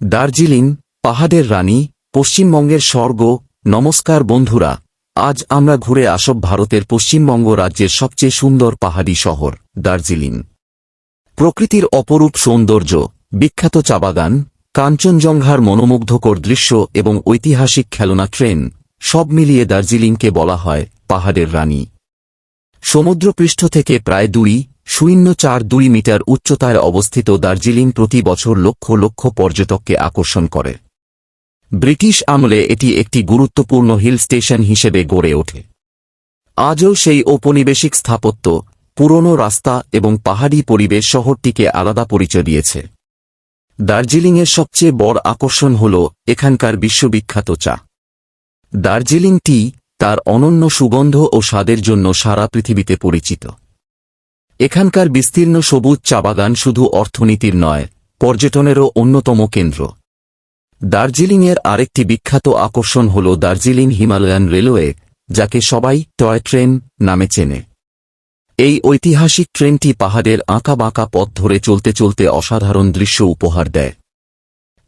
দার্জিলিং, পাহাড়ের রানী, পশ্চিমবঙ্গের স্বর্গ। নমস্কার বন্ধুরা, আজ আমরা ঘুরে আসব ভারতের পশ্চিমবঙ্গ রাজ্যের সবচেয়ে সুন্দর পাহাড়ি শহর দার্জিলিং। প্রকৃতির অপরূপ সৌন্দর্য, বিখ্যাত চা বাগান, কাঞ্চনজঙ্ঘার মনোমুগ্ধকর দৃশ্য এবং ঐতিহাসিক খেলনা ট্রেন, সব মিলিয়ে দার্জিলিংকে বলা হয় পাহাড়ের রানী। সমুদ্রপৃষ্ঠ থেকে প্রায় 2.42 মিটার উচ্চতায় অবস্থিত দার্জিলিং প্রতি বছর লক্ষ লক্ষ পর্যটককে আকর্ষণ করে। ব্রিটিশ আমলে এটি একটি গুরুত্বপূর্ণ হিল স্টেশন হিসেবে গড়ে ওঠে। আজও সেই ঔপনিবেশিক স্থাপত্য, পুরনো রাস্তা এবং পাহাড়ি পরিবেশ শহরটিকে আলাদা পরিচয় দিয়েছে। দার্জিলিংয়ের সবচেয়ে বড় আকর্ষণ হল এখানকার বিশ্ববিখ্যাত চা। দার্জিলিং টি তার অনন্য সুগন্ধ ও স্বাদের জন্য সারা পৃথিবীতে পরিচিত। এখানকার বিস্তীর্ণ সবুজ চা বাগান শুধু অর্থনীতির নয়, পর্যটনেরও অন্যতম কেন্দ্র। দার্জিলিংয়ের আরেকটি বিখ্যাত আকর্ষণ হল দার্জিলিং হিমালয়ান রেলওয়ে, যাকে সবাই টয় ট্রেন নামে চেনে। এই ঐতিহাসিক ট্রেনটি পাহাড়ের আঁকাবাঁকা পথ ধরে চলতে চলতে অসাধারণ দৃশ্য উপহার দেয়।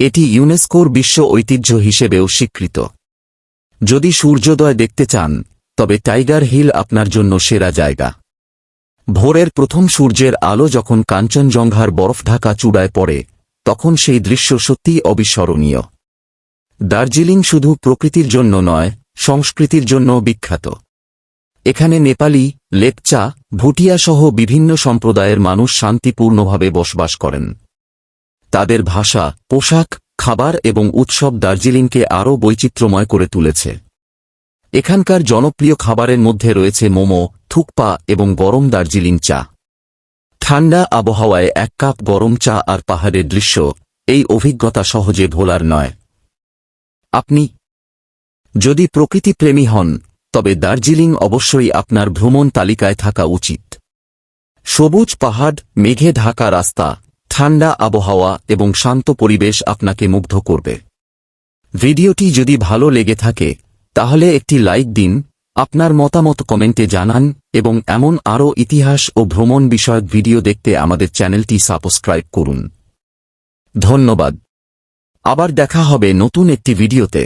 এটি ইউনেস্কোর বিশ্ব ঐতিহ্য হিসেবেও স্বীকৃত। যদি সূর্যোদয় দেখতে চান, তবে টাইগার হিল আপনার জন্য সেরা জায়গা। ভোরের প্রথম সূর্যের আলো যখন কাঞ্চনজঙ্ঘার বরফঢাকা চূড়ায় পড়ে, তখন সেই দৃশ্য সত্যিই অবিস্মরণীয়। দার্জিলিং শুধু প্রকৃতির জন্য নয়, সংস্কৃতির জন্য বিখ্যাত। এখানে নেপালি, লেপচা, ভুটিয়া সহ বিভিন্ন সম্প্রদায়ের মানুষ শান্তিপূর্ণভাবে বসবাস করেন। তাদের ভাষা, পোশাক, খাবার এবং উৎসব দার্জিলিংকে আরও বৈচিত্র্যময় করে তুলেছে। এখানকার জনপ্রিয় খাবারের মধ্যে রয়েছে মোমো, থুকপা এবং গরম দার্জিলিং চা। ঠান্ডা আবহাওয়ায় এক কাপ গরম চা আর পাহাড়ের দৃশ্য, এই অভিজ্ঞতা সহজে ভোলার নয়। আপনি যদি প্রকৃতিপ্রেমী হন, তবে দার্জিলিং অবশ্যই আপনার ভ্রমণ তালিকায় থাকা উচিত। সবুজ পাহাড়, মেঘে ঢাকা রাস্তা, ঠান্ডা আবহাওয়া এবং শান্ত পরিবেশ আপনাকে মুগ্ধ করবে। ভিডিওটি যদি ভালো লেগে থাকে, তাহলে একটি লাইক দিন, আপনার মতামত কমেন্টে জানান এবং এমন আরও ইতিহাস ও ভ্রমণ বিষয়ক ভিডিও দেখতে আমাদের চ্যানেলটি সাবস্ক্রাইব করুন। ধন্যবাদ। আবার দেখা হবে নতুন একটি ভিডিওতে।